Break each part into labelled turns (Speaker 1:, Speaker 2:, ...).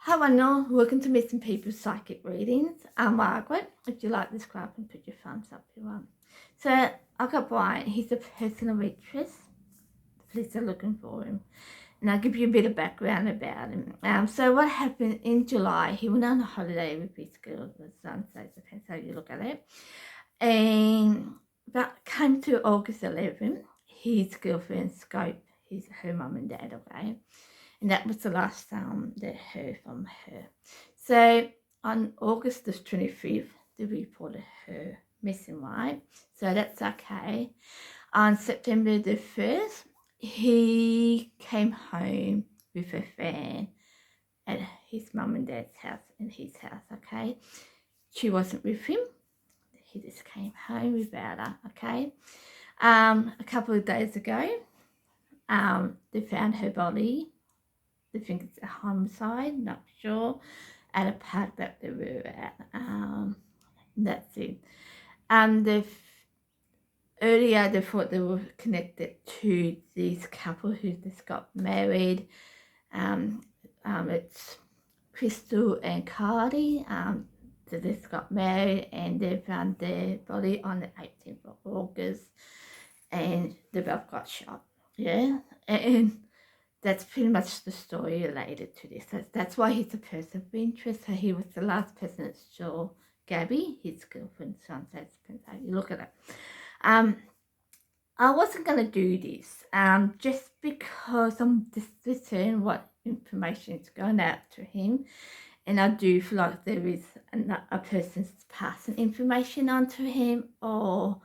Speaker 1: Hi, Wano. Welcome to Missing People's Psychic Readings. I'm Margaret. If you like this club, and put your thumbs up if you want. So, I've got Brian. He's a personal interest. The police are looking for him. And I'll give you a bit of background about him. So, what happened in July, he went on a holiday with his girlfriend, so it depends how you look at it. And that came to August 11th, his girlfriend scoped her mum and dad away. And that was the last they heard from her. So on August the 25th, they reported her missing, right? So that's okay. On September the 1st, he came home with a fan at his mum and dad's house, in his house, okay? She wasn't with him. He just came home without her, okay? A couple of days ago, they found her body. They think it's a homicide, not sure, at a park that they were at. That's it. Earlier they thought they were connected to this couple who just got married. It's Crystal and Cardi. They just got married and they found their body on the 18th of August, and they both got shot. Yeah, and that's pretty much the story related to this. That's why he's a person of interest. So he was the last person that saw Gabby, his girlfriend. So that's how you look at it. I wasn't going to do this just because I'm discerning what information is going out to him. And I do feel like there is a person's passing information on to him, or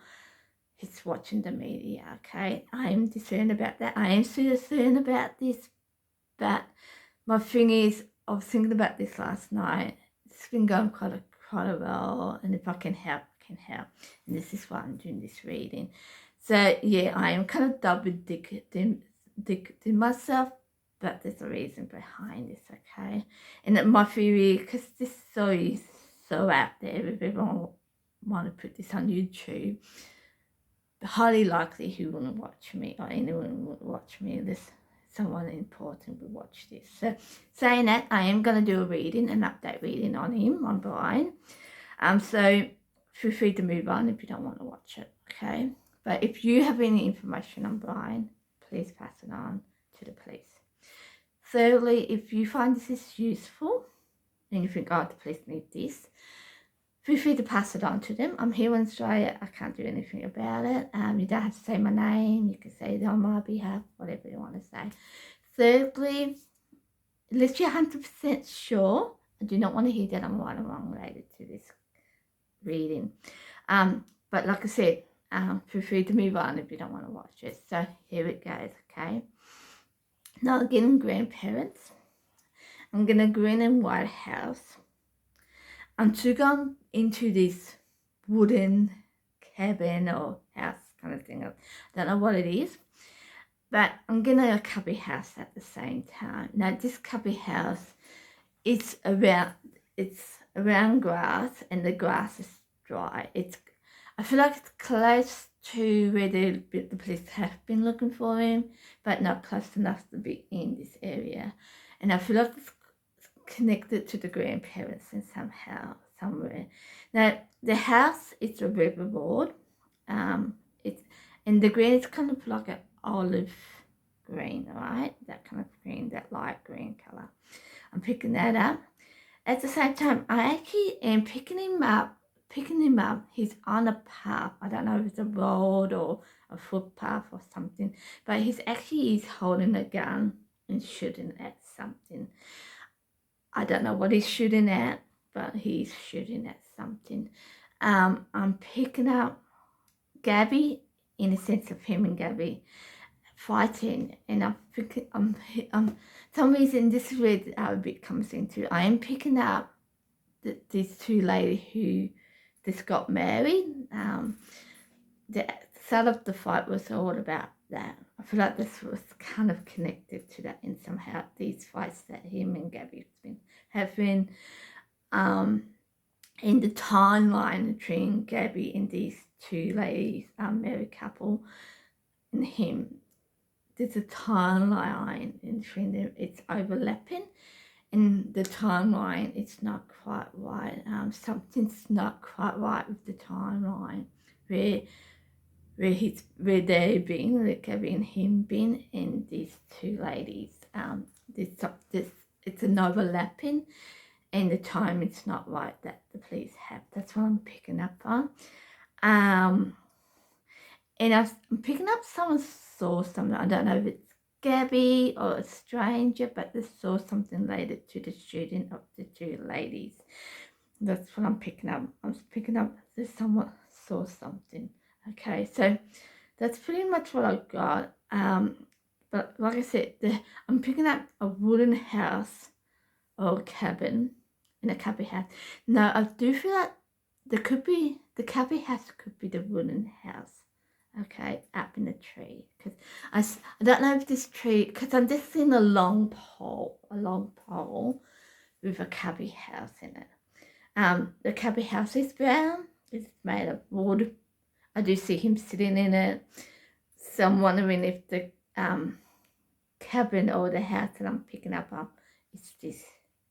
Speaker 1: he's watching the media, okay? I am concerned about that. I am still concerned about this. But my thing is, I was thinking about this last night. It's been going quite a while, and if I can help, I can help. And this is why I'm doing this reading. So yeah, I am kind of double dicking myself, but there's a reason behind this, okay? And my theory, because this story is so out there, if everyone want to put this on YouTube, highly likely he wouldn't watch me, or anyone would watch me. This someone important will watch this. So saying that, I am going to do a reading, an update reading on him, on Brian. So feel free to move on if you don't want to watch it, okay? But if you have any information on Brian, please pass it on to the police. Thirdly, if you find this is useful and you think, oh, the police need this, feel free to pass it on to them. I'm here in Australia. I can't do anything about it. You don't have to say my name. You can say it on my behalf, whatever you want to say. Thirdly, unless you're 100% sure, I do not want to hear that I'm right or wrong related to this reading. But like I said, feel free to move on if you don't want to watch it. So here it goes, okay? Now again, grandparents. I'm going to green and white house. I'm to go into this wooden cabin or house kind of thing. I don't know what it is, but I'm going to a cubby house at the same time. Now this cubby house, it's around grass, and the grass is dry. I feel like it's close to where the police have been looking for him, but not close enough to be in this area. And I feel like it's connected to the grandparents in somewhere. Now the house is a riverboard. And the green is kind of like an olive green, right? That kind of green, that light green color. I'm picking that up. At the same time, I actually am picking him up. He's on a path. I don't know if it's a road or a footpath or something, but he's holding a gun and shooting at something. I don't know what he's shooting at, but he's shooting at something. I'm picking up Gabby, in the sense of him and Gabby fighting, and I'm picking. Some reason this is where the Arabic comes into. I am picking up these two ladies who just got married. The start of the fight was all about that. I feel like this was kind of connected to that in somehow, these fights that him and Gabby's been having. In the timeline between Gabby and these two ladies, married couple, and him, there's a timeline in between them. It's overlapping, in the timeline, it's not quite right. Something's not quite right with the timeline where they've been, like having him been, and these two ladies. This it's an overlapping, and the time it's not right that the police have. That's what I'm picking up on. And I'm picking up someone saw something. I don't know if it's Gabby or a stranger, but they saw something related to the shooting of the two ladies. That's what I'm picking up. I'm picking up that someone saw something. Okay, so that's pretty much what I got. But like I said, I'm picking up a wooden house or cabin in a cabin house. Now I do feel like the cabin house could be the wooden house. Okay, up in the tree, because I don't know if this tree, because I'm just seeing a long pole with a cubby house in it. The cubby house is brown. It's made of wood. I do see him sitting in it. So I'm wondering if the cabin or the house that I'm picking up on is this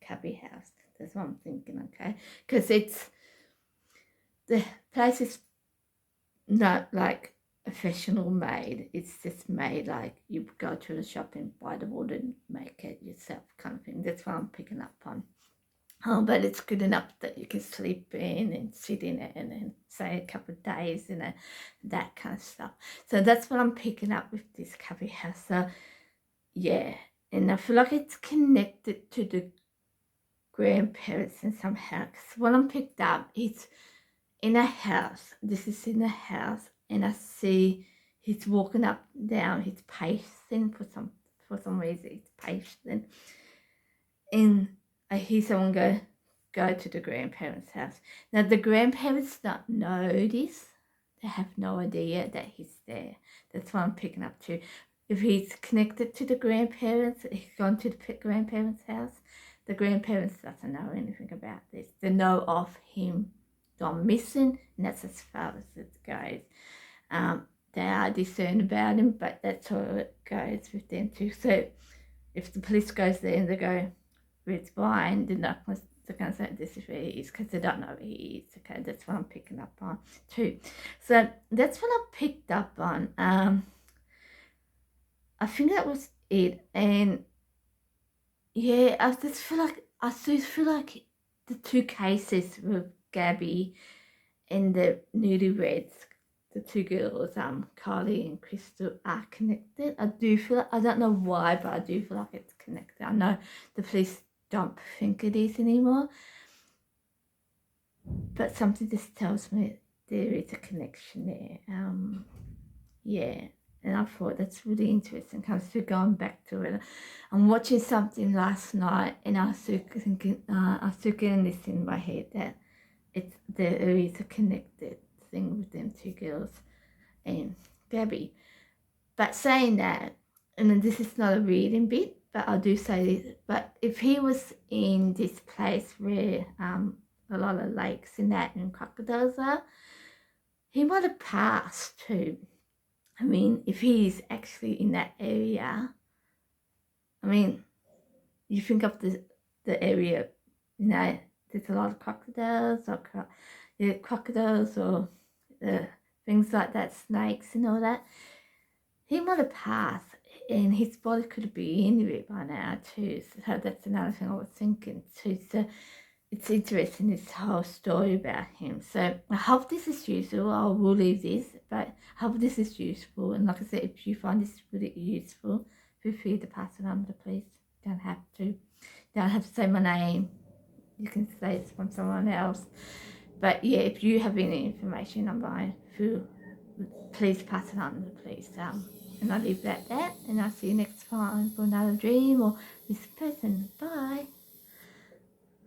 Speaker 1: cubby house. That's what I'm thinking. Okay, because the place is not like professional made. It's just made like you go to the shop and buy the wood and make it yourself kind of thing. That's what I'm picking up on. But it's good enough that you can sleep in and sit in it and then say a couple of days in it, that kind of stuff. So that's what I'm picking up with this cubby house. So yeah, and I feel like it's connected to the grandparents and somehow. Because what I'm picked up is in a house. This is in a house, and I see he's walking up and down. He's pacing for some reason. He's pacing, and I hear someone go to the grandparents' house. Now the grandparents don't know this. They have no idea that he's there. That's what I'm picking up too. If he's connected to the grandparents, he's gone to the grandparents' house. The grandparents doesn't know anything about this. They know of him gone missing, and that's as far as it goes. They are discerned about him, but that's how it goes with them too. So if the police goes there and they go, it's blind, they're not going to say this is where he is, because they don't know where he is. Okay, that's what I'm picking up on too. So that's what I picked up on. I think that was it. And yeah, I still feel like the two cases with Gabby and the newlyweds, the two girls, Carly and Crystal, are connected. I do feel, I don't know why, but I do feel like it's connected. I know the police don't think it is anymore, but something just tells me there is a connection there. Yeah, and I thought that's really interesting. I'm still going back to it. I'm watching something last night, and I was still thinking, I was still getting this in my head that there is a connected thing with them two girls and Gabby. But saying that, and then this is not a reading bit, but I do say this, but if he was in this place where a lot of lakes and that and crocodiles are, he might have passed too. I mean, if he's actually in that area, I mean, you think of the area, you know, there's a lot of crocodiles or crocodiles or things like that, snakes and all that. He might have passed, and his body could be in it by now too. So that's another thing I was thinking too. So it's interesting, this whole story about him. So I hope this is useful. I will leave this, but I hope this is useful. And like I said, if you find this really useful, feel free to pass it on to please. Don't have to say my name. You can say it's from someone else. But yeah, if you have any information on mine, please pass it on to the police. And I'll leave that there, and I'll see you next time for another dream or this person. Bye.